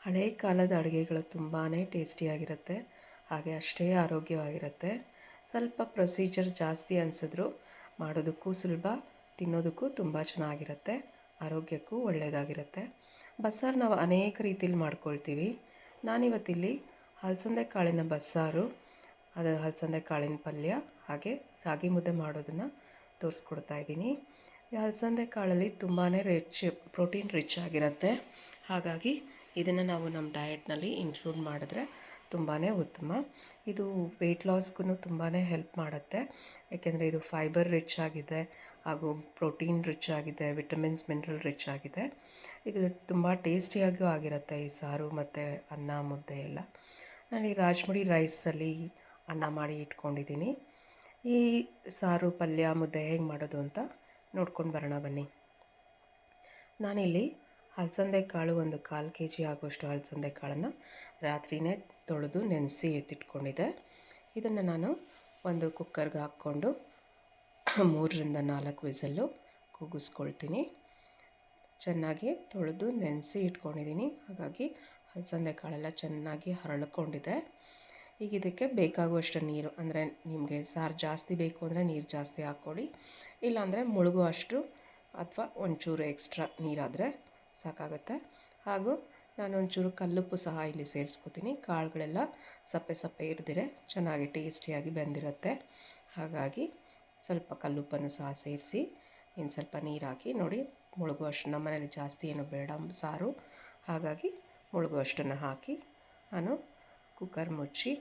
ಹಳೆ ಕಾಲದ ಅಡುಗೆಗಳು ತುಂಬಾ ಟೇಸ್ಟಿಯಾಗಿರುತ್ತೆ, ಹಾಗೆ ಅಷ್ಟೇ ಆರೋಗ್ಯವಾಗಿರುತ್ತೆ. ಸ್ವಲ್ಪ ಪ್ರೊಸೀಜರ್ ಜಾಸ್ತಿ ಅನಿಸಿದ್ರು ಮಾಡೋದಕ್ಕೂ ಸುಲಭ, ತಿನ್ನೋದಕ್ಕೂ ತುಂಬ ಚೆನ್ನಾಗಿರುತ್ತೆ, ಆರೋಗ್ಯಕ್ಕೂ ಒಳ್ಳೆಯದಾಗಿರುತ್ತೆ. ಬಸ್ಸಾರು ನಾವು ಅನೇಕ ರೀತಿಯಲ್ಲಿ ಮಾಡ್ಕೊಳ್ತೀವಿ. ನಾನಿವತ್ತಿಲ್ಲಿ ಹಲಸಂದೆ ಕಾಳಿನ ಬಸ್ಸಾರು, ಅದು ಹಲಸಂದೆ ಕಾಳಿನ ಪಲ್ಯ, ಹಾಗೆ ರಾಗಿ ಮುದ್ದೆ ಮಾಡೋದನ್ನು ತೋರಿಸ್ಕೊಡ್ತಾ ಇದ್ದೀನಿ. ಈ ಹಲಸಂದೆ ಕಾಳಲ್ಲಿ ತುಂಬಾ ಪ್ರೋಟೀನ್ ರಿಚ್ ಆಗಿರುತ್ತೆ. ಹಾಗಾಗಿ ಇದನ್ನು ನಾವು ನಮ್ಮ ಡಯಟ್ನಲ್ಲಿ ಇನ್ಕ್ಲೂಡ್ ಮಾಡಿದ್ರೆ ತುಂಬಾ ಉತ್ತಮ. ಇದು ವೆಯ್ಟ್ ಲಾಸ್ಗೂ ತುಂಬಾ ಹೆಲ್ಪ್ ಮಾಡುತ್ತೆ, ಏಕೆಂದರೆ ಇದು ಫೈಬರ್ ರಿಚ್ ಆಗಿದೆ, ಹಾಗೂ ಪ್ರೋಟೀನ್ ರಿಚ್ ಆಗಿದೆ, ವಿಟಮಿನ್ಸ್ ಮಿನರಲ್ ರಿಚ್ ಆಗಿದೆ. ಇದು ತುಂಬ ಟೇಸ್ಟಿಯಾಗೂ ಆಗಿರುತ್ತೆ ಈ ಸಾರು ಮತ್ತು ಅನ್ನ ಮುದ್ದೆ ಎಲ್ಲ. ನಾನು ಈ ರಾಜ್ಮುಡಿ ರೈಸಲ್ಲಿ ಅನ್ನ ಮಾಡಿ ಇಟ್ಕೊಂಡಿದ್ದೀನಿ. ಈ ಸಾರು ಪಲ್ಯ ಮುದ್ದೆ ಹೇಗೆ ಮಾಡೋದು ಅಂತ ನೋಡ್ಕೊಂಡು ಬರೋಣ ಬನ್ನಿ. ನಾನಿಲ್ಲಿ ಹಲಸಂದೆ ಕಾಳು ಒಂದು 1/4 kg ಆಗುವಷ್ಟು ಹಲಸಂದೆ ಕಾಳನ್ನು ರಾತ್ರಿಯೇ ತೊಳೆದು ನೆನೆಸಿ ಎತ್ತಿಟ್ಕೊಂಡಿದ್ದೆ. ಇದನ್ನು ನಾನು ಒಂದು ಕುಕ್ಕರ್ಗೆ ಹಾಕ್ಕೊಂಡು 3ರಿಂದ 4 ವಿಸಲ್ಲು ಕೂಗಿಸ್ಕೊಳ್ತೀನಿ. ಚೆನ್ನಾಗಿ ತೊಳೆದು ನೆನೆಸಿ ಇಟ್ಕೊಂಡಿದ್ದೀನಿ, ಹಾಗಾಗಿ ಹಲಸಂದೆ ಕಾಳೆಲ್ಲ ಚೆನ್ನಾಗಿ ಹರಳ್ಕೊಂಡಿದೆ. ಈಗ ಇದಕ್ಕೆ ಬೇಕಾಗುವಷ್ಟು ನೀರು, ಅಂದರೆ ನಿಮಗೆ ಸಾರು ಜಾಸ್ತಿ ಬೇಕು ಅಂದರೆ ನೀರು ಜಾಸ್ತಿ ಹಾಕ್ಕೊಳ್ಳಿ, ಇಲ್ಲಾಂದರೆ ಮುಳುಗುವಷ್ಟು ಅಥವಾ ಒಂಚೂರು ಎಕ್ಸ್ಟ್ರಾ ನೀರಾದರೆ ಸಾಕಾಗುತ್ತೆ. ಹಾಗೂ ನಾನು ಒಂಚೂರು ಕಲ್ಲುಪ್ಪು ಸಹ ಇಲ್ಲಿ ಸೇರಿಸ್ಕೊತೀನಿ. ಕಾಳುಗಳೆಲ್ಲ ಸಪ್ಪೆ ಸಪ್ಪೆ ಇರ್ದಿರೆ ಚೆನ್ನಾಗಿ ಟೇಸ್ಟಿಯಾಗಿ ಬೆಂದಿರುತ್ತೆ. ಹಾಗಾಗಿ ಸ್ವಲ್ಪ ಕಲ್ಲುಪ್ಪನ್ನು ಸಹ ಸೇರಿಸಿ ಇನ್ನು ಸ್ವಲ್ಪ ನೀರು ಹಾಕಿ, ನೋಡಿ ಮುಳುಗುವಷ್ಟು, ನಮ್ಮ ಮನೇಲಿ ಜಾಸ್ತಿ ಏನು ಬೇಡ ಸಾರು, ಹಾಗಾಗಿ ಮುಳುಗುವಷ್ಟನ್ನು ಹಾಕಿ ನಾನು ಕುಕ್ಕರ್ ಮುಚ್ಚಿ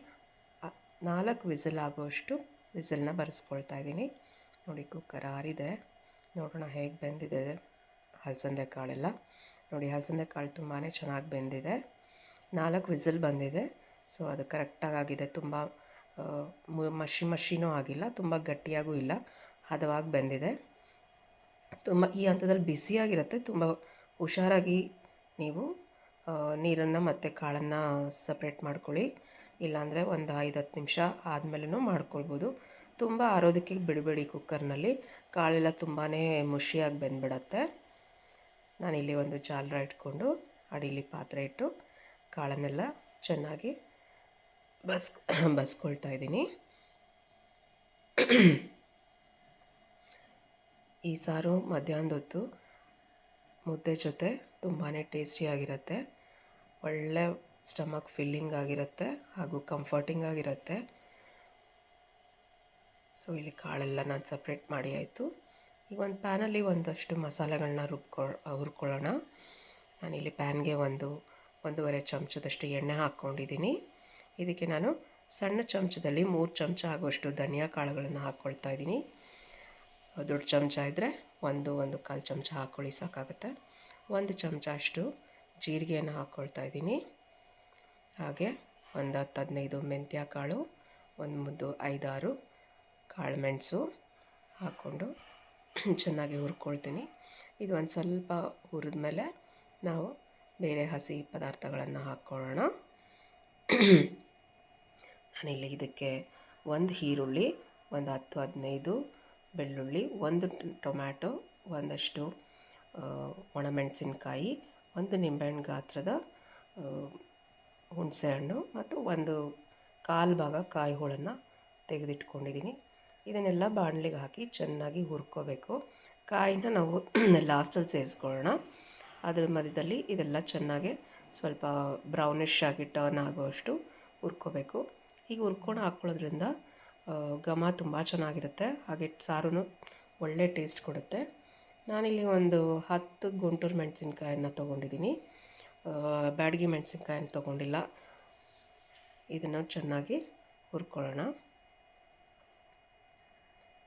4 ವಿಸಿಲ್ ಆಗುವಷ್ಟು ವಿಸಿಲನ್ನ ಬರೆಸ್ಕೊಳ್ತಾ ಇದ್ದೀನಿ. ನೋಡಿ ಕುಕ್ಕರ್ ಆರಿದೆ, ನೋಡೋಣ ಹೇಗೆ ಬೆಂದಿದೆ ಹಲಸಂದೆ ಕಾಳೆಲ್ಲ. ನೋಡಿ ಹಲಸಂದೆ ಕಾಳು ತುಂಬಾ ಚೆನ್ನಾಗಿ ಬೆಂದಿದೆ, 4 ವಿಸಿಲ್ ಬಂದಿದೆ. ಸೊ ಅದು ಕರೆಕ್ಟಾಗಿ ಆಗಿದೆ, ತುಂಬ ಮಷಿನೂ ಆಗಿಲ್ಲ, ತುಂಬ ಗಟ್ಟಿಯಾಗೂ ಇಲ್ಲ, ಹದವಾಗಿ ಬೆಂದಿದೆ. ತುಂಬ ಈ ಹಂತದಲ್ಲಿ ಬಿಸಿಯಾಗಿರುತ್ತೆ, ತುಂಬ ಹುಷಾರಾಗಿ ನೀವು ನೀರನ್ನು ಮತ್ತು ಕಾಳನ್ನು ಸಪ್ರೇಟ್ ಮಾಡ್ಕೊಳ್ಳಿ, ಇಲ್ಲಾಂದರೆ ಒಂದು 5-10 ನಿಮಿಷ ಆದಮೇಲೂ ಮಾಡ್ಕೊಳ್ಬೋದು. ತುಂಬ ಆರೋದಕ್ಕೆ ಬಿಡಬೇಡಿ ಕುಕ್ಕರ್ನಲ್ಲಿ, ಕಾಳೆಲ್ಲ ತುಂಬಾ ಮುಷಿಯಾಗಿ ಬೆಂದ್ಬಿಡತ್ತೆ. ನಾನಿಲ್ಲಿ ಒಂದು ಜಾಲರ ಇಟ್ಕೊಂಡು ಅಡಿಲಿ ಪಾತ್ರೆ ಇಟ್ಟು ಕಾಳನ್ನೆಲ್ಲ ಚೆನ್ನಾಗಿ ಬಸ್ಕೊಳ್ತಾ ಇದ್ದೀನಿ. ಈ ಸಾರು ಮಧ್ಯಾಹ್ನದ ಹೊತ್ತು ಮುದ್ದೆ ಜೊತೆ ತುಂಬಾ ಟೇಸ್ಟಿಯಾಗಿರುತ್ತೆ, ಒಳ್ಳೆ ಸ್ಟಮಕ್ ಫಿಲ್ಲಿಂಗ್ ಆಗಿರುತ್ತೆ, ಹಾಗೂ ಕಂಫರ್ಟಿಂಗ್ ಆಗಿರುತ್ತೆ. ಸೊ ಇಲ್ಲಿ ಕಾಳೆಲ್ಲ ನಾನು ಸಪ್ರೇಟ್ ಮಾಡಿ ಆಯಿತು. ಈಗ ಒಂದು ಪ್ಯಾನಲ್ಲಿ ಒಂದಷ್ಟು ಮಸಾಲೆಗಳನ್ನ ಹುರ್ಕೊಳ್ಳೋಣ. ನಾನಿಲ್ಲಿ ಪ್ಯಾನ್ಗೆ 1-1.5 ಚಮಚದಷ್ಟು ಎಣ್ಣೆ ಹಾಕ್ಕೊಂಡಿದ್ದೀನಿ. ಇದಕ್ಕೆ ನಾನು ಸಣ್ಣ ಚಮಚದಲ್ಲಿ 3 ಚಮಚ ಆಗುವಷ್ಟು ಧನಿಯಾ ಕಾಳುಗಳನ್ನು ಹಾಕ್ಕೊಳ್ತಾ ಇದ್ದೀನಿ. ದೊಡ್ಡ ಚಮಚ ಇದ್ದರೆ 1-1.25 ಚಮಚ ಹಾಕ್ಕೊಳ್ಳಿ, ಸಾಕಾಗುತ್ತೆ. 1 ಚಮಚ ಅಷ್ಟು ಜೀರಿಗೆಯನ್ನು ಹಾಕ್ಕೊಳ್ತಾ ಇದ್ದೀನಿ. ಹಾಗೆ ಒಂದು 10-15 ಮೆಂತ್ಯ ಕಾಳು, ಒಂದು 5-6 ಕಾಳು ಮೆಣಸು ಹಾಕ್ಕೊಂಡು ಚೆನ್ನಾಗಿ ಹುರ್ಕೊಳ್ತೀನಿ. ಇದು ಒಂದು ಸ್ವಲ್ಪ ಹುರಿದ ಮೇಲೆ ನಾವು ಬೇರೆ ಹಸಿ ಪದಾರ್ಥಗಳನ್ನು ಹಾಕ್ಕೊಳ್ಳೋಣ. ನಾನಿಲ್ಲಿ ಇದಕ್ಕೆ 1 ಈರುಳ್ಳಿ, ಒಂದು 10-15 ಬೆಳ್ಳುಳ್ಳಿ, 1 ಟೊಮ್ಯಾಟೊ, ಒಂದಷ್ಟು ಒಣಮೆಣಸಿನ್ಕಾಯಿ, 1 ನಿಂಬೆಹಣ್ಣು ಗಾತ್ರದ ಹುಣಸೆಹಣ್ಣು ಮತ್ತು 1/4 ಭಾಗ ಕಾಯಿ ಹೋಳನ್ನು ತೆಗೆದಿಟ್ಕೊಂಡಿದ್ದೀನಿ. ಇದನ್ನೆಲ್ಲ ಬಾಣಲಿಗೆ ಹಾಕಿ ಚೆನ್ನಾಗಿ ಹುರ್ಕೋಬೇಕು. ಕಾಯಿನ ನಾವು ಲಾಸ್ಟಲ್ಲಿ ಸೇರಿಸ್ಕೊಳ್ಳೋಣ. ಅದರ ಮಧ್ಯದಲ್ಲಿ ಇದೆಲ್ಲ ಚೆನ್ನಾಗಿ ಸ್ವಲ್ಪ ಬ್ರೌನಿಷ್ ಆಗಿ ಟರ್ನ್ ಆಗುವಷ್ಟು ಹುರ್ಕೋಬೇಕು. ಹೀಗೆ ಹುರ್ಕೊಂಡು ಹಾಕ್ಕೊಳ್ಳೋದ್ರಿಂದ ಘಮ ತುಂಬ ಚೆನ್ನಾಗಿರುತ್ತೆ, ಹಾಗೆ ಸಾರೂ ಒಳ್ಳೆ ಟೇಸ್ಟ್ ಕೊಡುತ್ತೆ. ನಾನಿಲ್ಲಿ ಒಂದು 10 ಗುಂಟೂರು ಮೆಣಸಿನ್ಕಾಯನ್ನು ತೊಗೊಂಡಿದ್ದೀನಿ, ಬ್ಯಾಡಗಿ ಮೆಣಸಿನ್ಕಾಯನ್ನು ತೊಗೊಂಡಿಲ್ಲ. ಇದನ್ನು ಚೆನ್ನಾಗಿ ಹುರ್ಕೊಳ್ಳೋಣ.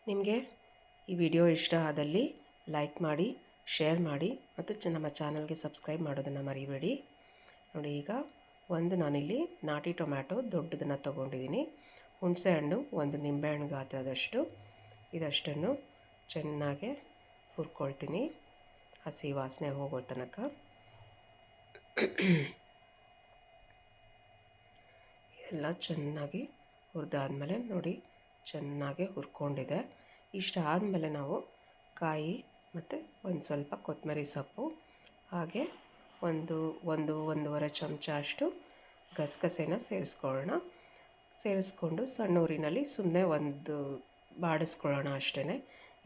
ನಿಮಗೆ ಈ ವಿಡಿಯೋ ಇಷ್ಟ ಆದಲ್ಲಿ ಲೈಕ್ ಮಾಡಿ, ಶೇರ್ ಮಾಡಿ ಮತ್ತು ನಮ್ಮ ಚಾನಲ್ಗೆ ಸಬ್ಸ್ಕ್ರೈಬ್ ಮಾಡೋದನ್ನು ಮರಿಬೇಡಿ. ನೋಡಿ ಈಗ ನಾನಿಲ್ಲಿ ನಾಟಿ ಟೊಮ್ಯಾಟೊ ದೊಡ್ಡದನ್ನು ತೊಗೊಂಡಿದ್ದೀನಿ, ಹುಣಸೆಹಣ್ಣು 1 ನಿಂಬೆಹಣ್ಣು ಗಾತ್ರದಷ್ಟು, ಇದಷ್ಟನ್ನು ಚೆನ್ನಾಗಿ ಹುರ್ಕೊಳ್ತೀನಿ ಹಸಿ ವಾಸನೆ ಹೋಗೋ ತನಕ. ಎಲ್ಲ ಚೆನ್ನಾಗಿ ಹುರಿದಾದ್ಮೇಲೆ ನೋಡಿ ಚೆನ್ನಾಗಿ ಹುರ್ಕೊಂಡಿದೆ. ಇಷ್ಟ ಆದಮೇಲೆ ನಾವು ಕಾಯಿ ಮತ್ತು ಒಂದು ಸ್ವಲ್ಪ ಕೊತ್ತಂಬರಿ ಸೊಪ್ಪು, ಹಾಗೆ ಒಂದೂವರೆ ಚಮಚ ಅಷ್ಟು ಗಸಗಸೆನ ಸೇರಿಸ್ಕೊಳ್ಳೋಣ. ಸೇರಿಸ್ಕೊಂಡು ಸಣ್ಣ ಊರಿನಲ್ಲಿ ಸುಮ್ಮನೆ ಬಾಡಿಸ್ಕೊಳ್ಳೋಣ ಅಷ್ಟೇ.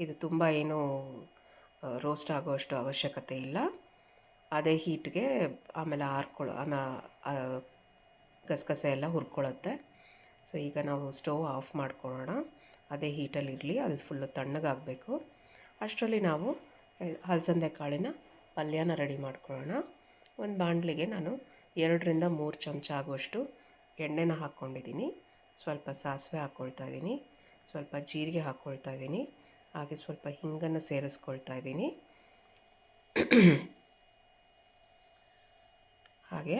ಇದು ತುಂಬ ಏನೂ ರೋಸ್ಟ್ ಆಗೋಷ್ಟು ಅವಶ್ಯಕತೆ ಇಲ್ಲ. ಅದೇ ಹೀಟ್ಗೆ ಆಮೇಲೆ ಗಸಗಸೆ ಎಲ್ಲ ಹುರ್ಕೊಳ್ಳುತ್ತೆ. ಸೊ ಈಗ ನಾವು ಸ್ಟವ್ ಆಫ್ ಮಾಡ್ಕೊಳ್ಳೋಣ. ಅದೇ ಹೀಟಲ್ಲಿರಲಿ, ಅದು ಫುಲ್ಲು ತಣ್ಣಗಾಗಬೇಕು. ಅಷ್ಟರಲ್ಲಿ ನಾವು ಹಲಸಂದೆ ಕಾಳಿನ ಪಲ್ಯನ ರೆಡಿ ಮಾಡ್ಕೊಳ್ಳೋಣ. ಒಂದು ಬಾಣಲಿಗೆ ನಾನು 2ರಿಂದ 3 ಚಮಚ ಆಗುವಷ್ಟು ಎಣ್ಣೆನ ಹಾಕ್ಕೊಂಡಿದ್ದೀನಿ. ಸ್ವಲ್ಪ ಸಾಸಿವೆ ಹಾಕ್ಕೊಳ್ತಾ ಇದ್ದೀನಿ, ಸ್ವಲ್ಪ ಜೀರಿಗೆ ಹಾಕ್ಕೊಳ್ತಾ ಇದ್ದೀನಿ, ಹಾಗೆ ಸ್ವಲ್ಪ ಹಿಂಗನ್ನು ಸೇರಿಸ್ಕೊಳ್ತಾ ಇದ್ದೀನಿ. ಹಾಗೆ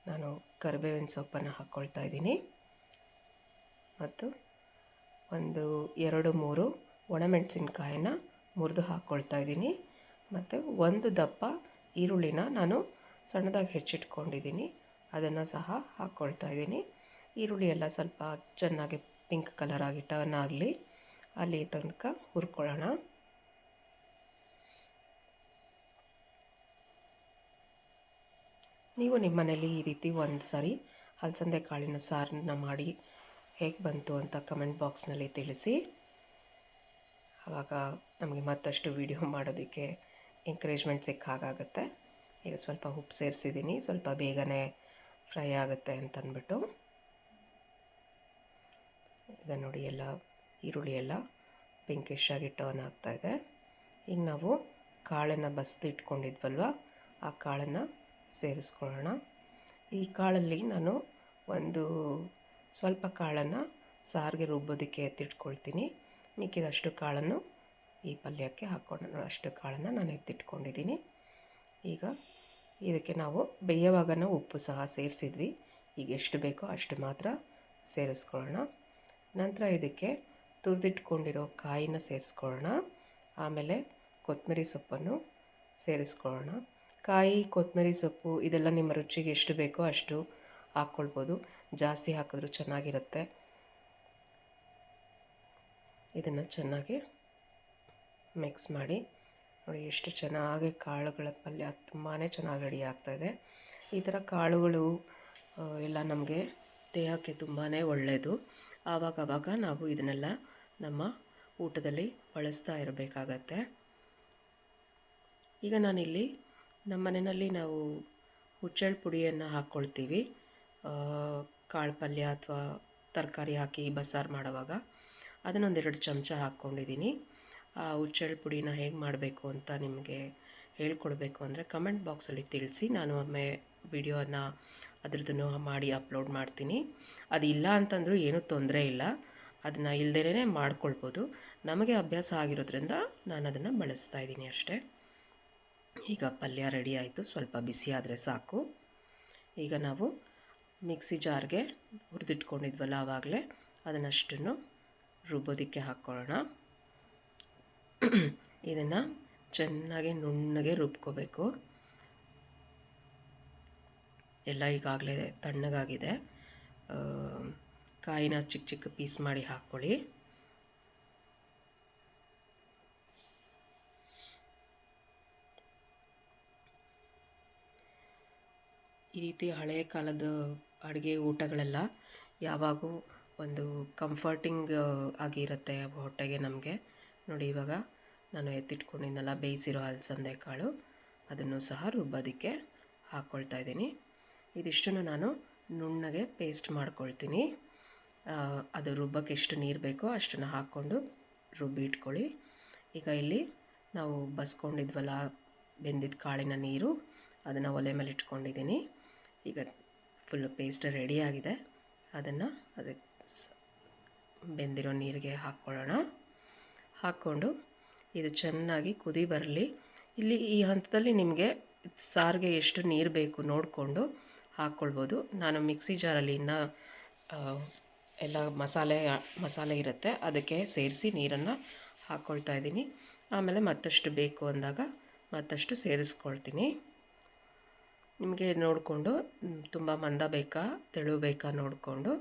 ನಾನು ಕರಿಬೇವಿನ ಸೊಪ್ಪನ್ನು ಹಾಕ್ಕೊಳ್ತಾ ಇದ್ದೀನಿ ಮತ್ತು 2-3 ಒಣಮೆಣಸಿನ್ಕಾಯನ್ನ ಮುರಿದು ಹಾಕ್ಕೊಳ್ತಾ ಇದ್ದೀನಿ ಮತ್ತು 1 ದಪ್ಪ ಈರುಳ್ಳಿನ ನಾನು ಸಣ್ಣದಾಗಿ ಹೆಚ್ಚಿಟ್ಕೊಂಡಿದ್ದೀನಿ, ಅದನ್ನು ಸಹ ಹಾಕ್ಕೊಳ್ತಾ ಇದ್ದೀನಿ. ಈರುಳ್ಳಿ ಎಲ್ಲ ಸ್ವಲ್ಪ ಚೆನ್ನಾಗಿ ಪಿಂಕ್ ಕಲರ್ ಆಗಿ ಟರ್ನ್ ಆಗಲಿ, ಅಲ್ಲಿ ತನಕ ಹುರ್ಕೊಳ್ಳೋಣ. ನೀವು ನಿಮ್ಮ ಮನೇಲಿ ಈ ರೀತಿ ಒಂದು ಸಾರಿ ಹಲಸಂದೆ ಕಾಳಿನ ಸಾರನ್ನ ಮಾಡಿ ಹೇಗೆ ಬಂತು ಅಂತ ಕಮೆಂಟ್ ಬಾಕ್ಸ್ನಲ್ಲಿ ತಿಳಿಸಿ. ಆವಾಗ ನಮಗೆ ಮತ್ತಷ್ಟು ವಿಡಿಯೋ ಮಾಡೋದಕ್ಕೆ ಎಂಕರೇಜ್ಮೆಂಟ್ ಸಿಕ್ಕಾಗುತ್ತೆ. ಈಗ ಸ್ವಲ್ಪ ಉಪ್ಪು ಸೇರಿಸಿದ್ದೀನಿ, ಸ್ವಲ್ಪ ಬೇಗನೆ ಫ್ರೈ ಆಗುತ್ತೆ ಅಂತಂದ್ಬಿಟ್ಟು. ಈಗ ನೋಡಿ ಎಲ್ಲ ಈರುಳ್ಳಿ ಎಲ್ಲ ಪಿಂಕಿಶ್ ಆಗಿ ಟರ್ನ್ ಆಗ್ತಾಯಿದೆ. ಈಗ ನಾವು ಕಾಳನ್ನು ಬಸ್ದಿಟ್ಕೊಂಡಿದ್ವಲ್ವ, ಆ ಕಾಳನ್ನು ಸೇರಿಸ್ಕೊಳ್ಳೋಣ. ಈ ಕಾಳಲ್ಲಿ ನಾನು ಸ್ವಲ್ಪ ಕಾಳನ್ನು ಸಾರಿಗೆ ರುಬ್ಬೋದಕ್ಕೆ ಎತ್ತಿಟ್ಕೊಳ್ತೀನಿ. ಮಿಕ್ಕಿದಷ್ಟು ಕಾಳನ್ನು ಈ ಪಲ್ಯಕ್ಕೆ ಅಷ್ಟು ಕಾಳನ್ನು ನಾನು ಎತ್ತಿಟ್ಕೊಂಡಿದ್ದೀನಿ. ಈಗ ಇದಕ್ಕೆ ನಾವು ಬೇಯುವಾಗನೂ ಉಪ್ಪು ಸಹ ಸೇರಿಸಿದ್ವಿ. ಈಗ ಎಷ್ಟು ಬೇಕೋ ಅಷ್ಟು ಮಾತ್ರ ಸೇರಿಸ್ಕೊಳ್ಳೋಣ. ನಂತರ ಇದಕ್ಕೆ ತುರಿದಿಟ್ಕೊಂಡಿರೋ ಕಾಯಿನ ಸೇರಿಸ್ಕೊಳ್ಳೋಣ. ಆಮೇಲೆ ಕೊತ್ತಂಬರಿ ಸೊಪ್ಪನ್ನು ಸೇರಿಸ್ಕೊಳ್ಳೋಣ. ಕಾಯಿ, ಕೊತ್ತಂಬರಿ ಸೊಪ್ಪು ಇದೆಲ್ಲ ನಿಮ್ಮ ರುಚಿಗೆ ಎಷ್ಟು ಬೇಕೋ ಅಷ್ಟು ಹಾಕ್ಕೊಳ್ಬೋದು. ಜಾಸ್ತಿ ಹಾಕಿದ್ರೂ ಚೆನ್ನಾಗಿರುತ್ತೆ. ಇದನ್ನು ಚೆನ್ನಾಗಿ ಮಿಕ್ಸ್ ಮಾಡಿ. ನೋಡಿ ಎಷ್ಟು ಚೆನ್ನಾಗಿ ಕಾಳುಗಳ ಪಲ್ಯ ತುಂಬಾ ಚೆನ್ನಾಗಿ ರೆಡಿ ಆಗ್ತಾಯಿದೆ. ಈ ಥರ ಕಾಳುಗಳು ಎಲ್ಲ ನಮಗೆ ದೇಹಕ್ಕೆ ತುಂಬಾ ಒಳ್ಳೆಯದು. ಆವಾಗವಾಗ ನಾವು ಇದನ್ನೆಲ್ಲ ನಮ್ಮ ಊಟದಲ್ಲಿ ಬಳಸ್ತಾ ಇರಬೇಕಾಗತ್ತೆ. ಈಗ ನಾನಿಲ್ಲಿ ನಮ್ಮ ಮನೆಯಲ್ಲಿ ನಾವು ಹುಚ್ಚೆಳ್ಳು ಪುಡಿಯನ್ನು ಹಾಕ್ಕೊಳ್ತೀವಿ. ಕಾಳು ಪಲ್ಯ ಅಥವಾ ತರಕಾರಿ ಹಾಕಿ ಬಸ್ಸಾರು ಮಾಡುವಾಗ ಅದನ್ನೊಂದೆರಡು ಚಮಚ ಹಾಕ್ಕೊಂಡಿದ್ದೀನಿ. ಆ ಹುಚ್ಚೆಳ್ಳು ಪುಡಿನ ಹೇಗೆ ಮಾಡಬೇಕು ಅಂತ ನಿಮಗೆ ಹೇಳ್ಕೊಡ್ಬೇಕು ಅಂದರೆ ಕಮೆಂಟ್ ಬಾಕ್ಸಲ್ಲಿ ತಿಳಿಸಿ. ನಾನು ಒಮ್ಮೆ ವಿಡಿಯೋನ ಅದ್ರದ್ದು ಮಾಡಿ ಅಪ್ಲೋಡ್ ಮಾಡ್ತೀನಿ. ಅದು ಇಲ್ಲ ಅಂತಂದರೂ ಏನೂ ತೊಂದರೆ ಇಲ್ಲ, ಅದನ್ನು ಇಲ್ದೇ ಮಾಡ್ಕೊಳ್ಬೋದು. ನಮಗೆ ಅಭ್ಯಾಸ ಆಗಿರೋದ್ರಿಂದ ನಾನು ಅದನ್ನು ಬಳಸ್ತಾ ಇದ್ದೀನಿ ಅಷ್ಟೇ. ಈಗ ಪಲ್ಯ ರೆಡಿ ಆಯಿತು, ಸ್ವಲ್ಪ ಬಿಸಿ ಆದರೆ ಸಾಕು. ಈಗ ನಾವು ಮಿಕ್ಸಿ ಜಾರ್ಗೆ ಹುರಿದಿಟ್ಕೊಂಡಿದ್ವಲ್ಲ ಆವಾಗಲೇ, ಅದನ್ನಷ್ಟನ್ನು ರುಬ್ಬೋದಕ್ಕೆ ಹಾಕ್ಕೊಳ್ಳೋಣ. ಇದನ್ನು ಚೆನ್ನಾಗಿ ನುಣ್ಣಗೆ ರುಬ್ಕೋಬೇಕು. ಎಲ್ಲ ಈಗಾಗಲೇ ತಣ್ಣಗಾಗಿದೆ. ಕಾಯಿನ ಚಿಕ್ಕ ಚಿಕ್ಕ ಪೀಸ್ ಮಾಡಿ ಹಾಕ್ಕೊಳ್ಳಿ. ಈ ರೀತಿ ಹಳೆಯ ಕಾಲದ ಅಡುಗೆ ಊಟಗಳೆಲ್ಲ ಯಾವಾಗೂ ಒಂದು ಕಂಫರ್ಟಿಂಗ್ ಆಗಿರುತ್ತೆ ಹೊಟ್ಟೆಗೆ ನಮಗೆ. ನೋಡಿ, ಇವಾಗ ನಾನು ಎತ್ತಿಟ್ಕೊಂಡಿದ್ದೆಲ್ಲ ಬೇಯಿಸಿರೋ ಹಲಸಂದೆ ಕಾಳು, ಅದನ್ನು ಸಹ ರುಬ್ಬೋದಕ್ಕೆ ಹಾಕ್ಕೊಳ್ತಾ ಇದ್ದೀನಿ. ಇದಿಷ್ಟನ್ನು ನಾನು ನುಣ್ಣಗೆ ಪೇಸ್ಟ್ ಮಾಡ್ಕೊಳ್ತೀನಿ. ಅದು ರುಬ್ಬಕ್ಕೆ ಎಷ್ಟು ನೀರು ಬೇಕೋ ಅಷ್ಟನ್ನು ಹಾಕ್ಕೊಂಡು ರುಬ್ಬಿ ಇಟ್ಕೊಳ್ಳಿ. ಈಗ ಇಲ್ಲಿ ನಾವು ಬಸ್ಕೊಂಡಿದ್ವಲ್ಲ ಬೆಂದಿದ್ದ ಕಾಳಿನ ನೀರು, ಅದನ್ನು ಒಲೆ ಮೇಲೆ ಇಟ್ಕೊಂಡಿದ್ದೀನಿ. ಈಗ ಫುಲ್ಲು ಪೇಸ್ಟ್ ರೆಡಿಯಾಗಿದೆ. ಅದನ್ನು ಅದಕ್ಕೆ ಬೆಂದಿರೋ ನೀರಿಗೆ ಹಾಕ್ಕೊಳ್ಳೋಣ. ಹಾಕ್ಕೊಂಡು ಇದು ಚೆನ್ನಾಗಿ ಕುದಿ ಬರಲಿ. ಇಲ್ಲಿ ಈ ಹಂತದಲ್ಲಿ ನಿಮಗೆ ಸಾರಿಗೆ ಎಷ್ಟು ನೀರು ಬೇಕು ನೋಡಿಕೊಂಡು ಹಾಕ್ಕೊಳ್ಬೋದು. ನಾನು ಮಿಕ್ಸಿ ಜಾರಲ್ಲಿ ಇನ್ನೂ ಎಲ್ಲ ಮಸಾಲೆ ಇರುತ್ತೆ, ಅದಕ್ಕೆ ಸೇರಿಸಿ ನೀರನ್ನು ಹಾಕ್ಕೊಳ್ತಾ ಇದ್ದೀನಿ. ಆಮೇಲೆ ಮತ್ತಷ್ಟು ಬೇಕು ಅಂದಾಗ ಮತ್ತಷ್ಟು ಸೇರಿಸ್ಕೊಳ್ತೀನಿ. ನಿಮಗೆ ನೋಡಿಕೊಂಡು ತುಂಬ ಮಂದ ಬೇಕಾ ತೆಳು ಬೇಕಾ ನೋಡಿಕೊಂಡು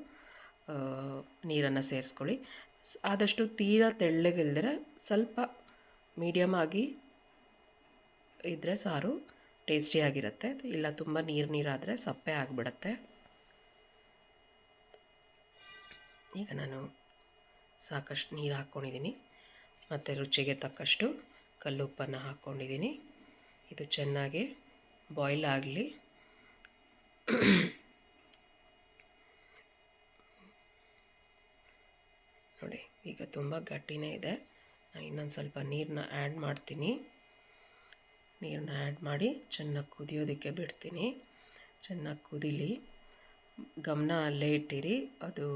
ನೀರನ್ನು ಸೇರಿಸ್ಕೊಳ್ಳಿ. ಆದಷ್ಟು ತೀರಾ ತೆಳ್ಳಗಿಲ್ದಿರ ಸ್ವಲ್ಪ ಮೀಡಿಯಮ್ ಆಗಿ ಇದ್ದರೆ ಸಾರು ಟೇಸ್ಟಿಯಾಗಿರುತ್ತೆ. ಇಲ್ಲ ತುಂಬ ನೀರಾದರೆ ಸಪ್ಪೆ ಆಗಿಬಿಡುತ್ತೆ. ಈಗ ನಾನು ಸಾಕಷ್ಟು ನೀರು ಹಾಕ್ಕೊಂಡಿದ್ದೀನಿ ಮತ್ತು ರುಚಿಗೆ ತಕ್ಕಷ್ಟು ಕಲ್ಲುಪ್ಪನ್ನು ಹಾಕ್ಕೊಂಡಿದ್ದೀನಿ. ಇದು ಚೆನ್ನಾಗಿ ಬಾಯ್ಲ್ ಆಗಲಿ. ನೋಡಿ ಈಗ ತುಂಬ ಗಟ್ಟಿನೇ ಇದೆ. ನಾನು ಇನ್ನೊಂದು ಸ್ವಲ್ಪ ನೀರನ್ನ ಆ್ಯಡ್ ಮಾಡ್ತೀನಿ. ನೀರನ್ನ ಆ್ಯಡ್ ಮಾಡಿ ಚೆನ್ನಾಗಿ ಕುದಿಯೋದಕ್ಕೆ ಬಿಡ್ತೀನಿ. ಚೆನ್ನಾಗಿ ಕುದೀಲಿ. ಗಮನ ಅಲ್ಲೇ ಇಟ್ಟಿರಿ, ಅದು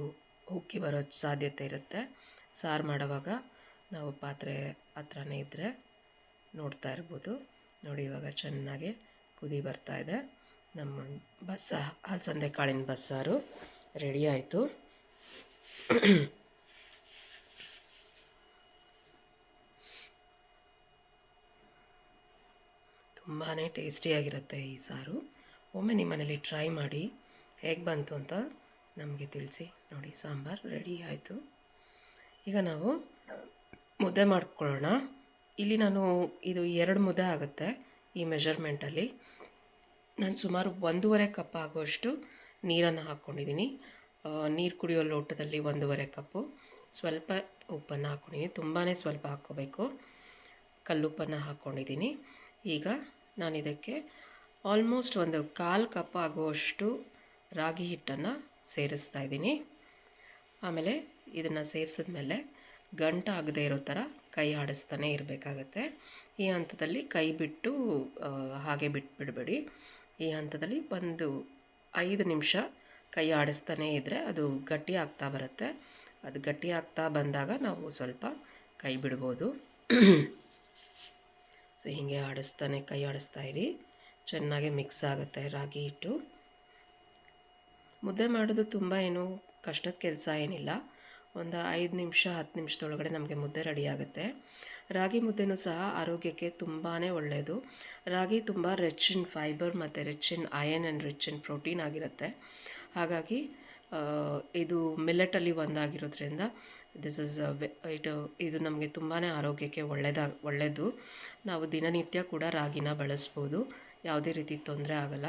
ಉಕ್ಕಿ ಬರೋ ಸಾಧ್ಯತೆ ಇರುತ್ತೆ. ಸಾರು ಮಾಡೋವಾಗ ನಾವು ಪಾತ್ರೆ ಹತ್ರನೇ ಇದ್ದರೆ ನೋಡ್ತಾ ಇರ್ಬೋದು. ನೋಡಿ ಇವಾಗ ಚೆನ್ನಾಗಿ ಕುದಿ ಬರ್ತಾ ಇದೆ. ನಮ್ಮ ಅಲಸಂದೆ ಕಾಳಿನ ಬಸ್ಸಾರು ರೆಡಿ ಆಯಿತು. ತುಂಬಾ ಟೇಸ್ಟಿಯಾಗಿರುತ್ತೆ ಈ ಸಾರು. ಒಮ್ಮೆ ನಿಮ್ಮ ಮನೇಲಿ ಟ್ರೈ ಮಾಡಿ ಹೇಗೆ ಬಂತು ಅಂತ ನಮಗೆ ತಿಳಿಸಿ. ನೋಡಿ ಸಾಂಬಾರು ರೆಡಿ ಆಯಿತು. ಈಗ ನಾವು ಮುದ್ದೆ ಮಾಡ್ಕೊಳ್ಳೋಣ. ಇಲ್ಲಿ ನಾನು ಇದು 2 ಮುದ್ದೆ ಆಗುತ್ತೆ ಈ ಮೆಜರ್ಮೆಂಟಲ್ಲಿ. ನಾನು ಸುಮಾರು 1.5 ಕಪ್ ಆಗುವಷ್ಟು ನೀರನ್ನು ಹಾಕ್ಕೊಂಡಿದ್ದೀನಿ. ನೀರು ಕುಡಿಯೋ ಲೋಟದಲ್ಲಿ 1.5 ಕಪ್ಪು. ಸ್ವಲ್ಪ ಉಪ್ಪನ್ನು ಹಾಕ್ಕೊಂಡಿದ್ದೀನಿ, ತುಂಬಾ ಸ್ವಲ್ಪ ಹಾಕ್ಕೋಬೇಕು. ಕಲ್ಲುಪ್ಪನ್ನು ಹಾಕ್ಕೊಂಡಿದ್ದೀನಿ. ಈಗ ನಾನು ಇದಕ್ಕೆ ಆಲ್ಮೋಸ್ಟ್ 1/4 ಕಪ್ ಆಗುವಷ್ಟು ರಾಗಿ ಹಿಟ್ಟನ್ನು ಸೇರಿಸ್ತಾ ಇದ್ದೀನಿ. ಆಮೇಲೆ ಇದನ್ನು ಸೇರಿಸಿದ್ಮೇಲೆ ಗಂಟು ಆಗದೆ ಇರೋ ಥರ ಕೈ ಆಡಿಸ್ತಾನೆ ಇರಬೇಕಾಗತ್ತೆ. ಈ ಹಂತದಲ್ಲಿ ಕೈ ಬಿಟ್ಟು ಹಾಗೆ ಬಿಟ್ಬಿಡಬೇಡಿ. ಈ ಹಂತದಲ್ಲಿ 5 ನಿಮಿಷ ಕೈ ಆಡಿಸ್ತಾನೇ ಇದ್ದರೆ ಅದು ಗಟ್ಟಿ ಆಗ್ತಾ ಬರುತ್ತೆ. ಅದು ಗಟ್ಟಿ ಆಗ್ತಾ ಬಂದಾಗ ನಾವು ಸ್ವಲ್ಪ ಕೈ ಬಿಡ್ಬೋದು. ಸೊ ಹೀಗೆ ಕೈ ಆಡಿಸ್ತಾ ಇರಿ. ಚೆನ್ನಾಗಿ ಮಿಕ್ಸ್ ಆಗುತ್ತೆ ರಾಗಿ ಹಿಟ್ಟು. ಮುದ್ದೆ ಮಾಡೋದು ತುಂಬ ಏನು ಕಷ್ಟದ ಕೆಲಸ ಏನಿಲ್ಲ. 5 ನಿಮಿಷ 10 ನಿಮಿಷದೊಳಗಡೆ ನಮಗೆ ಮುದ್ದೆ ರೆಡಿ ಆಗುತ್ತೆ. ರಾಗಿ ಮುದ್ದೆನೂ ಸಹ ಆರೋಗ್ಯಕ್ಕೆ ತುಂಬಾ ಒಳ್ಳೆಯದು. ರಾಗಿ ತುಂಬ ರಿಚ್ ಇನ್ ಫೈಬರ್ ಮತ್ತು rich in iron and rich in protein ಆಗಿರುತ್ತೆ. ಹಾಗಾಗಿ ಇದು ಮಿಲ್ಲೆಟಲ್ಲಿ ಒಂದಾಗಿರೋದ್ರಿಂದ ಇದು ನಮಗೆ ತುಂಬಾ ಆರೋಗ್ಯಕ್ಕೆ ಒಳ್ಳೆಯದು. ನಾವು ದಿನನಿತ್ಯ ಕೂಡ ರಾಗಿನ ಬಳಸ್ಬೋದು, ಯಾವುದೇ ರೀತಿ ತೊಂದರೆ ಆಗಲ್ಲ.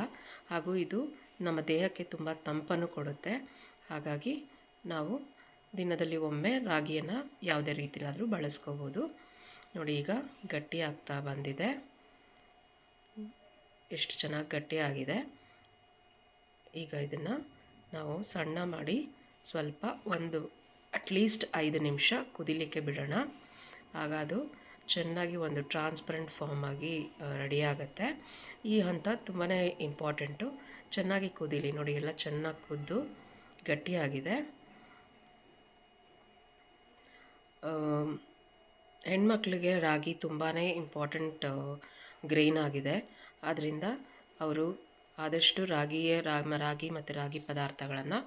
ಹಾಗೂ ಇದು ನಮ್ಮ ದೇಹಕ್ಕೆ ತುಂಬ ತಂಪನ್ನು ಕೊಡುತ್ತೆ. ಹಾಗಾಗಿ ನಾವು ದಿನದಲ್ಲಿ ಒಮ್ಮೆ ರಾಗಿಯನ್ನು ಯಾವುದೇ ರೀತಿಲಾದರೂ ಬಳಸ್ಕೋಬೋದು. ನೋಡಿ ಈಗ ಗಟ್ಟಿ ಆಗ್ತಾ ಬಂದಿದೆ. ಎಷ್ಟು ಚೆನ್ನಾಗಿ ಗಟ್ಟಿಯಾಗಿದೆ. ಈಗ ಇದನ್ನು ನಾವು ಸಣ್ಣ ಮಾಡಿ ಸ್ವಲ್ಪ ಅಟ್ಲೀಸ್ಟ್ 5 ನಿಮಿಷ ಕುದಿಲಿಕ್ಕೆ ಬಿಡೋಣ. ಆಗ ಅದು ಚೆನ್ನಾಗಿ ಒಂದು ಟ್ರಾನ್ಸ್ಪರೆಂಟ್ ಫಾರ್ಮ್ ಆಗಿ ರೆಡಿ ಆಗುತ್ತೆ. ಈ ಹಂತ ತುಂಬಾ ಇಂಪಾರ್ಟೆಂಟು. ಚೆನ್ನಾಗಿ ಕುದೀಲಿ. ನೋಡಿ ಎಲ್ಲ ಚೆನ್ನಾಗಿ ಕುದ್ದು ಗಟ್ಟಿಯಾಗಿದೆ. ಹೆಣ್ಮಕ್ಳಿಗೆ ರಾಗಿ ತುಂಬಾ ಇಂಪಾರ್ಟೆಂಟ್ ಗ್ರೈನ್ ಆಗಿದೆ. ಆದ್ದರಿಂದ ಅವರು ಆದಷ್ಟು ರಾಗಿ ಮತ್ತು ರಾಗಿ ಪದಾರ್ಥಗಳನ್ನು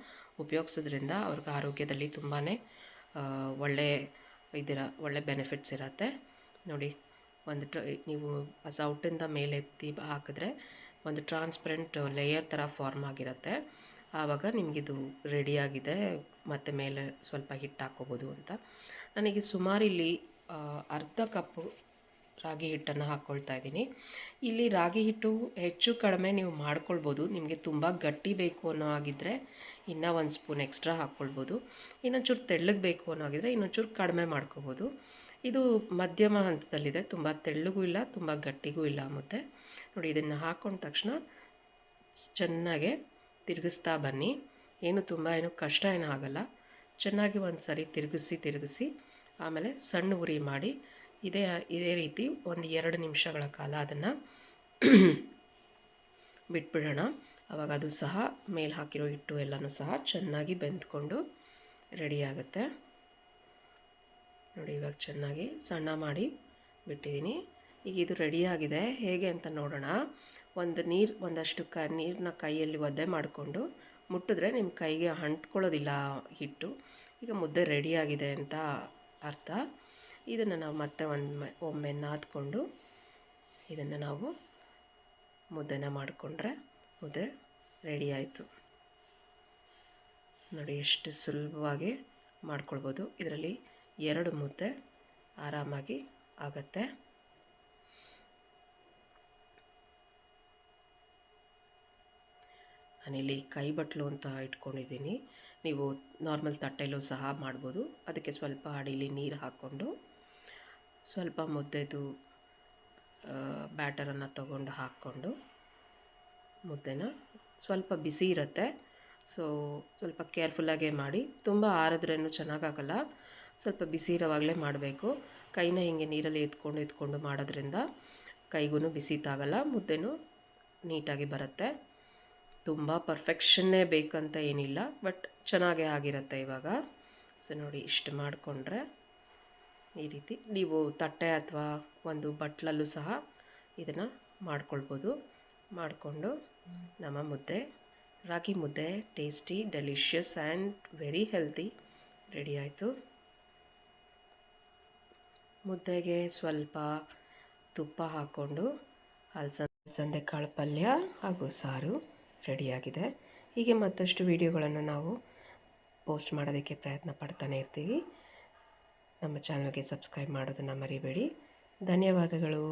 ಉಪಯೋಗಿಸೋದ್ರಿಂದ ಅವ್ರಿಗೆ ಆರೋಗ್ಯದಲ್ಲಿ ತುಂಬಾ ಒಳ್ಳೆ ಬೆನಿಫಿಟ್ಸ್ ಇರುತ್ತೆ. ನೋಡಿ ನೀವು ಸೌಟಿಂದ ಮೇಲೆತ್ತಿ ಹಾಕಿದ್ರೆ ಒಂದು ಟ್ರಾನ್ಸ್ಪರೆಂಟ್ ಲೇಯರ್ ಥರ ಫಾರ್ಮ್ ಆಗಿರುತ್ತೆ. ಆವಾಗ ನಿಮಗಿದು ರೆಡಿಯಾಗಿದೆ. ಮತ್ತು ಮೇಲೆ ಸ್ವಲ್ಪ ಹಿಟ್ಟು ಹಾಕ್ಕೋಬೋದು ಅಂತ. ನನಗೆ ಸುಮಾರು ಇಲ್ಲಿ ಅರ್ಧ ಕಪ್ಪು ರಾಗಿ ಹಿಟ್ಟನ್ನು ಹಾಕ್ಕೊಳ್ತಾ ಇದ್ದೀನಿ. ಇಲ್ಲಿ ರಾಗಿ ಹಿಟ್ಟು ಹೆಚ್ಚು ಕಡಿಮೆ ನೀವು ಮಾಡ್ಕೊಳ್ಬೋದು. ನಿಮಗೆ ತುಂಬ ಗಟ್ಟಿ ಬೇಕು ಅನ್ನೋ ಆಗಿದ್ದರೆ ಇನ್ನೂ 1 ಸ್ಪೂನ್ ಎಕ್ಸ್ಟ್ರಾ ಹಾಕ್ಕೊಳ್ಬೋದು. ಇನ್ನೊಂಚೂರು ತೆಳ್ಳಗೆ ಬೇಕು ಅನ್ನೋ ಆಗಿದ್ದರೆ ಇನ್ನೊಂಚೂರು ಕಡಿಮೆ ಮಾಡ್ಕೋಬೋದು. ಇದು ಮಧ್ಯಮ ಹಂತದಲ್ಲಿದೆ. ತುಂಬ ತೆಳ್ಳಗೂ ಇಲ್ಲ, ತುಂಬ ಗಟ್ಟಿಗೂ ಇಲ್ಲ ಮುದ್ದೆ. ನೋಡಿ ಇದನ್ನು ಹಾಕ್ಕೊಂಡ ತಕ್ಷಣ ಚೆನ್ನಾಗೆ ತಿರುಗಿಸ್ತಾ ಬನ್ನಿ. ತುಂಬ ಕಷ್ಟ ಏನೂ ಆಗಲ್ಲ. ಚೆನ್ನಾಗಿ ಒಂದು ಸರಿ ತಿರುಗಿಸಿ ಆಮೇಲೆ ಸಣ್ಣ ಉರಿ ಮಾಡಿ ಇದೇ ರೀತಿ 1-2 ನಿಮಿಷಗಳ ಕಾಲ ಅದನ್ನು ಬಿಟ್ಬಿಡೋಣ. ಆವಾಗ ಅದು ಸಹ ಮೇಲೆ ಹಾಕಿರೋ ಹಿಟ್ಟು ಎಲ್ಲನೂ ಸಹ ಚೆನ್ನಾಗಿ ಬೆಂದ್ಕೊಂಡು ರೆಡಿ ಆಗುತ್ತೆ. ನೋಡಿ ಇವಾಗ ಚೆನ್ನಾಗಿ ಸಣ್ಣ ಮಾಡಿ ಬಿಟ್ಟಿದ್ದೀನಿ. ಈಗ ಇದು ರೆಡಿಯಾಗಿದೆ. ಹೇಗೆ ಅಂತ ನೋಡೋಣ. ಒಂದಷ್ಟು ನೀರನ್ನ ಕೈಯಲ್ಲಿ ಒದ್ದೆ ಮಾಡಿಕೊಂಡು ಮುಟ್ಟಿದ್ರೆ ನಿಮ್ಮ ಕೈಗೆ ಅಂಟ್ಕೊಳ್ಳೋದಿಲ್ಲ ಹಿಟ್ಟು. ಈಗ ಮುದ್ದೆ ರೆಡಿಯಾಗಿದೆ ಅಂತ ಅರ್ಥ. ಇದನ್ನು ನಾವು ಮತ್ತೆ ಒಮ್ಮೆ ನಾದ್ಕೊಂಡು ಇದನ್ನು ನಾವು ಮುದ್ದೆನ ಮಾಡಿಕೊಂಡ್ರೆ ಮುದ್ದೆ ರೆಡಿ ಆಯಿತು. ನೋಡಿ ಎಷ್ಟು ಸುಲಭವಾಗಿ ಮಾಡ್ಕೊಳ್ಬೋದು. ಇದರಲ್ಲಿ 2 ಮುದ್ದೆ ಆರಾಮಾಗಿ ಆಗುತ್ತೆ. ನಾನಿಲ್ಲಿ ಕೈ ಬಟ್ಲು ಅಂತ ಇಟ್ಕೊಂಡಿದ್ದೀನಿ. ನೀವು ನಾರ್ಮಲ್ ತಟ್ಟೆಲೂ ಸಹ ಮಾಡ್ಬೋದು. ಅದಕ್ಕೆ ಸ್ವಲ್ಪ ಅಡಿಲಿ ನೀರು ಹಾಕ್ಕೊಂಡು ಸ್ವಲ್ಪ ಮುದ್ದೆದು ಬ್ಯಾಟರನ್ನು ತಗೊಂಡು ಹಾಕ್ಕೊಂಡು ಮುದ್ದೆನ ಸ್ವಲ್ಪ ಬಿಸಿ ಇರುತ್ತೆ, ಸೊ ಸ್ವಲ್ಪ ಕೇರ್ಫುಲ್ಲಾಗೇ ಮಾಡಿ. ತುಂಬ ಆರಿದ್ರೇನು ಚೆನ್ನಾಗಾಗಲ್ಲ, ಸ್ವಲ್ಪ ಬಿಸಿ ಇರೋವಾಗಲೇ ಮಾಡಬೇಕು. ಕೈನ ಹಿಂಗೆ ನೀರಲ್ಲಿ ಎತ್ಕೊಂಡು ಮಾಡೋದ್ರಿಂದ ಕೈಗೂ ಬಿಸಿ ತಾಗಲ್ಲ, ಮುದ್ದೆನೂ ನೀಟಾಗಿ ಬರುತ್ತೆ. ತುಂಬ ಪರ್ಫೆಕ್ಷನ್ನೇ ಬೇಕಂತ ಏನಿಲ್ಲ, ಬಟ್ ಚೆನ್ನಾಗೇ ಆಗಿರುತ್ತೆ ಇವಾಗ. ಸೊ ನೋಡಿ, ಇಷ್ಟು ಮಾಡಿಕೊಂಡ್ರೆ ಈ ರೀತಿ ನೀವು ತಟ್ಟೆ ಅಥವಾ ಒಂದು ಬಟ್ಲಲ್ಲೂ ಸಹ ಇದನ್ನು ಮಾಡ್ಕೊಳ್ಬೋದು. ಮಾಡಿಕೊಂಡು ನಮ್ಮ ಮುದ್ದೆ, ರಾಗಿ ಮುದ್ದೆ tasty, delicious and very healthy ready ಆಯಿತು. ಮುದ್ದೆಗೆ ಸ್ವಲ್ಪ ತುಪ್ಪ ಹಾಕ್ಕೊಂಡು ಅಲಸಂದೆ ಕಾಳು ಪಲ್ಯ ಹಾಗೂ ಸಾರು ರೆಡಿಯಾಗಿದೆ. ಹೀಗೆ ಮತ್ತಷ್ಟು ವಿಡಿಯೋಗಳನ್ನು ನಾವು ಪೋಸ್ಟ್ ಮಾಡೋದಕ್ಕೆ ಪ್ರಯತ್ನ ಪಡ್ತಾನೆ ಇರ್ತೀವಿ. ನಮ್ಮ ಚಾನಲ್ಗೆ ಸಬ್ಸ್ಕ್ರೈಬ್ ಮಾಡೋದನ್ನು ಮರಿಬೇಡಿ. ಧನ್ಯವಾದಗಳು.